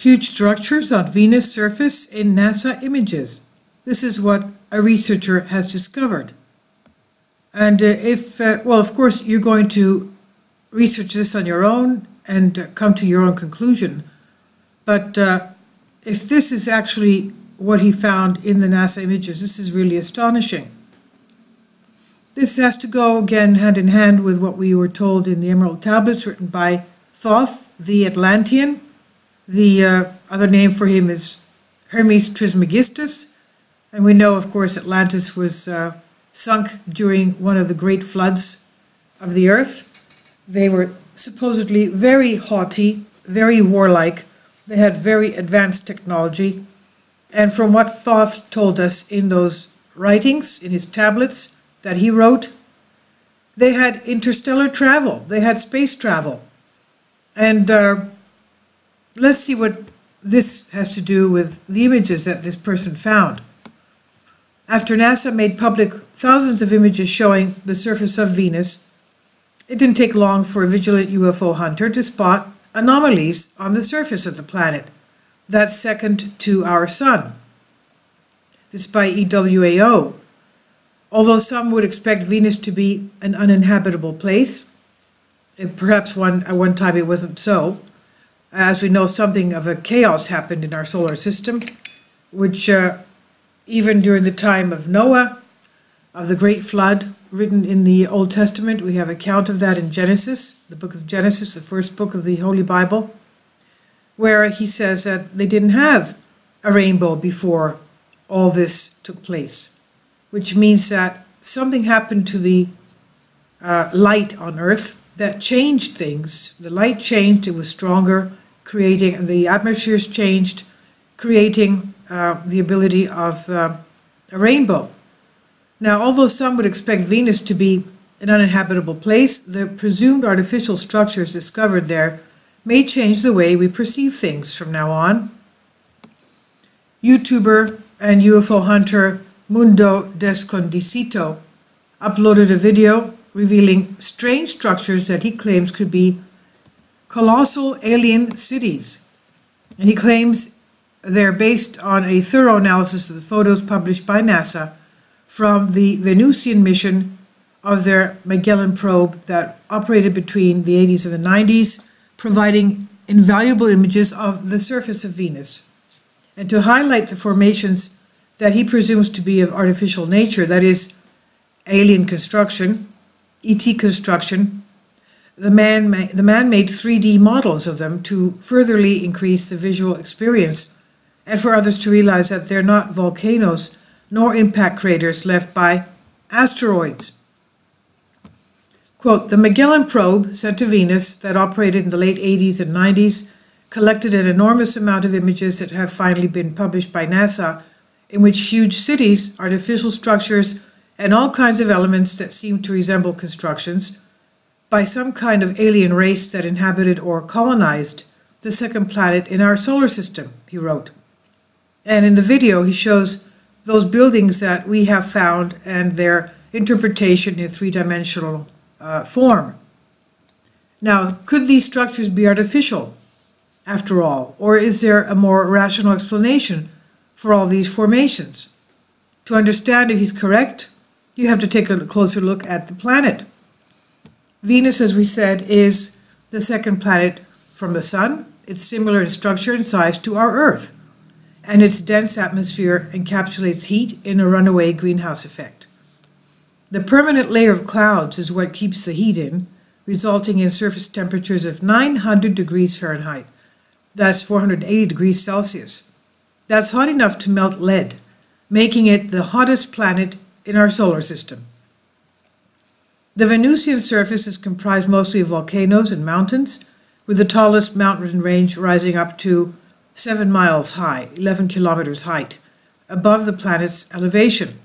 Huge structures on Venus surface in NASA images. This is what a researcher has discovered. And well, of course, you're going to research this on your own and come to your own conclusion. But if this is actually what he found in the NASA images, this is really astonishing. This has to go, again, hand in hand with what we were told in the Emerald Tablets written by Thoth, the Atlantean. The other name for him is Hermes Trismegistus. And we know, of course, Atlantis was sunk during one of the great floods of the earth. They were supposedly very haughty, very warlike. They had very advanced technology. And from what Thoth told us in those writings, in his tablets that he wrote, they had interstellar travel. They had space travel. And let's see what this has to do with the images that this person found. After NASA made public thousands of images showing the surface of Venus, it didn't take long for a vigilant UFO hunter to spot anomalies on the surface of the planet, that's second to our Sun. This by EWAO. Although some would expect Venus to be an uninhabitable place, perhaps at one time it wasn't so. As we know, something of a chaos happened in our solar system, which even during the time of Noah, of the great flood written in the Old Testament, we have account of that in Genesis, the book of Genesis, the first book of the Holy Bible, where he says that they didn't have a rainbow before all this took place, which means that something happened to the light on Earth that changed things. The light changed, it was stronger, and the atmospheres changed, creating the ability of a rainbow. Now, although some would expect Venus to be an uninhabitable place, the presumed artificial structures discovered there may change the way we perceive things from now on. YouTuber and UFO hunter Mundo Descondicito uploaded a video revealing strange structures that he claims could be colossal alien cities. And he claims they're based on a thorough analysis of the photos published by NASA from the Venusian mission of their Magellan probe that operated between the 80s and the 90s, providing invaluable images of the surface of Venus. And to highlight the formations that he presumes to be of artificial nature, that is, alien construction, ET construction, the man made 3D models of them to furtherly increase the visual experience and for others to realize that they're not volcanoes nor impact craters left by asteroids. Quote, the Magellan probe sent to Venus that operated in the late 80s and 90s collected an enormous amount of images that have finally been published by NASA, in which huge cities, artificial structures, and all kinds of elements that seem to resemble constructions by some kind of alien race that inhabited or colonized the second planet in our solar system, he wrote. And in the video, he shows those buildings that we have found and their interpretation in three-dimensional form. Now, could these structures be artificial, after all, or is there a more rational explanation for all these formations? To understand if he's correct, you have to take a closer look at the planet. Venus, as we said, is the second planet from the Sun. It's similar in structure and size to our Earth, and its dense atmosphere encapsulates heat in a runaway greenhouse effect. The permanent layer of clouds is what keeps the heat in, resulting in surface temperatures of 900 degrees Fahrenheit. That's 480 degrees Celsius. That's hot enough to melt lead, making it the hottest planet in our solar system. The Venusian surface is comprised mostly of volcanoes and mountains, with the tallest mountain range rising up to 7 miles high, 11 kilometers height, above the planet's elevation.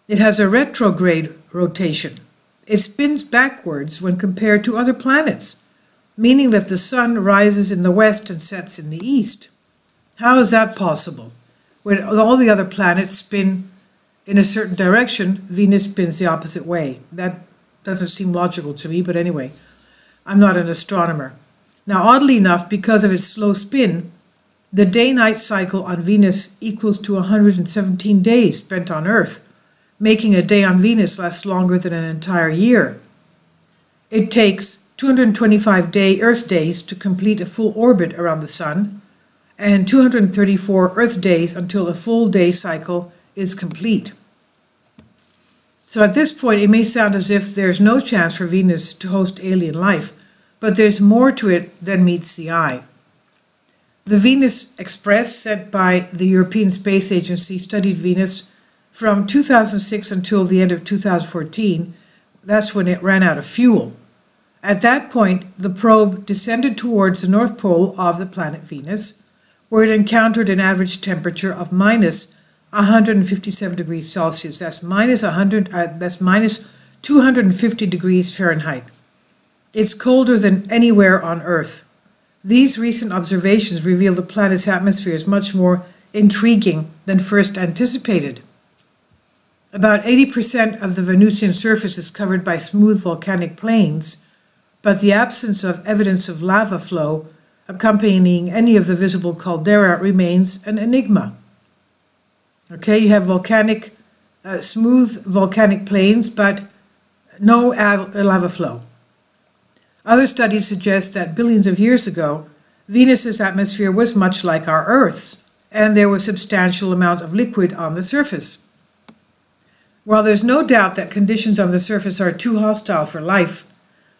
It has a retrograde rotation. It spins backwards when compared to other planets, meaning that the Sun rises in the west and sets in the east. How is that possible? When all the other planets spin in a certain direction, Venus spins the opposite way. That doesn't seem logical to me, but anyway, I'm not an astronomer. Now, oddly enough, because of its slow spin, The day-night cycle on Venus equals to 117 days spent on Earth, making a day on Venus last longer than an entire year. It takes 225 Earth days to complete a full orbit around the Sun, and 234 Earth days until a full day cycle is complete. So at this point, it may sound as if there's no chance for Venus to host alien life, but there's more to it than meets the eye. The Venus Express, sent by the European Space Agency, studied Venus from 2006 until the end of 2014. That's when it ran out of fuel. At that point, the probe descended towards the North Pole of the planet Venus, where it encountered an average temperature of minus 157 degrees Celsius. That's minus 250 degrees Fahrenheit. It's colder than anywhere on Earth. These recent observations reveal the planet's atmosphere is much more intriguing than first anticipated. About 80% of the Venusian surface is covered by smooth volcanic plains, but the absence of evidence of lava flow accompanying any of the visible caldera remains an enigma. Okay, you have smooth volcanic plains, but no lava flow. Other studies suggest that billions of years ago, Venus's atmosphere was much like our Earth's, and there was a substantial amount of liquid on the surface. While there's no doubt that conditions on the surface are too hostile for life,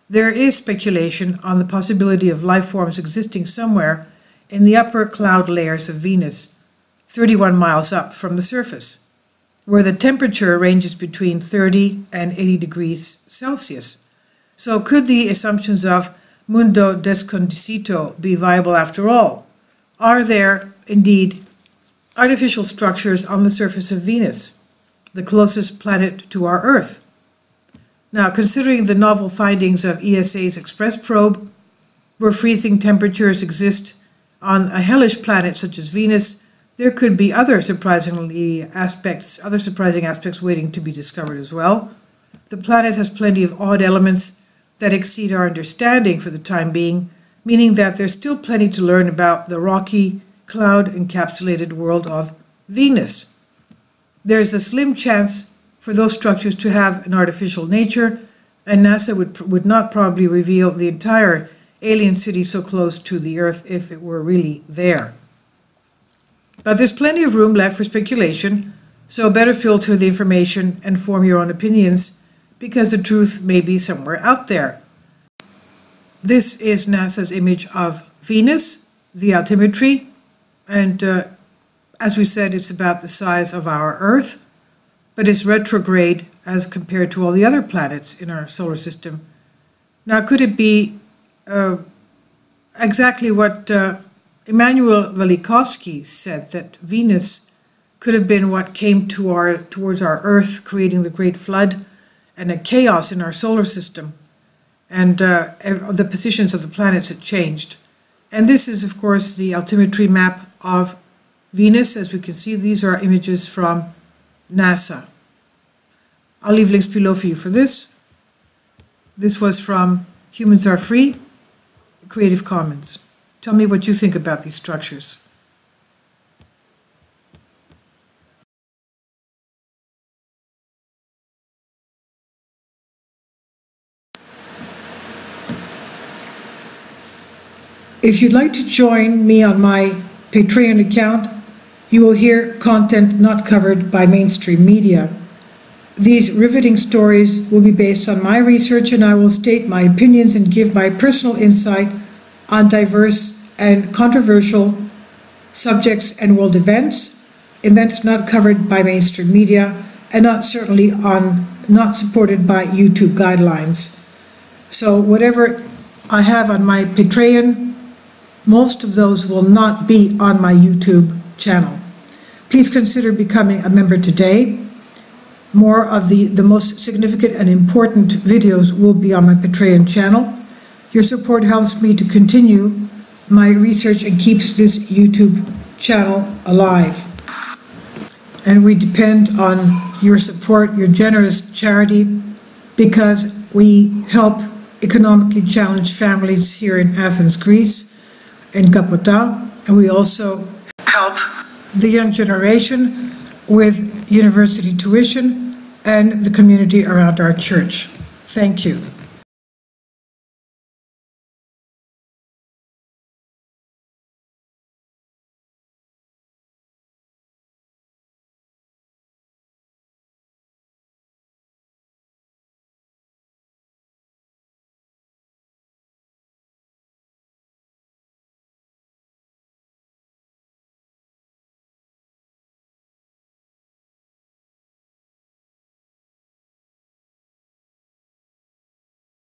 there is speculation on the possibility of life forms existing somewhere in the upper cloud layers of Venus, 31 miles up from the surface, where the temperature ranges between 30 and 80 degrees Celsius. So could the assumptions of mundo desconocido be viable after all? Are there, indeed, artificial structures on the surface of Venus, the closest planet to our Earth? Now, considering the novel findings of ESA's Express probe, where freezing temperatures exist on a hellish planet such as Venus, there could be other surprising aspects waiting to be discovered as well. The planet has plenty of odd elements that exceed our understanding for the time being, meaning that there's still plenty to learn about the rocky, cloud-encapsulated world of Venus. There's a slim chance for those structures to have an artificial nature, and NASA would not probably reveal the entire alien city so close to the Earth if it were really there. But there's plenty of room left for speculation, so better filter the information and form your own opinions, because the truth may be somewhere out there. This is NASA's image of Venus, the altimetry, and as we said, it's about the size of our Earth, but it's retrograde as compared to all the other planets in our solar system. Now, could it be exactly what Immanuel Velikovsky said, that Venus could have been what came towards our Earth, creating the Great Flood and a chaos in our solar system, and the positions of the planets had changed. And this is, of course, the altimetry map of Venus. As we can see, these are images from NASA. I'll leave links below for you for this. This was from Humans Are Free, Creative Commons. Tell me what you think about these structures. If you'd like to join me on my Patreon account, you will hear content not covered by mainstream media. These riveting stories will be based on my research, and I will state my opinions and give my personal insight on diverse and controversial subjects and world events not covered by mainstream media, and not supported by YouTube guidelines. So whatever I have on my Patreon, most of those will not be on my YouTube channel. Please consider becoming a member today. More of the most significant and important videos will be on my Patreon channel. Your support helps me to continue my research and keeps this YouTube channel alive. And we depend on your support, your generous charity, because we help economically challenged families here in Athens, Greece, in Kapota, We also help the young generation with university tuition and the community around our church. Thank you.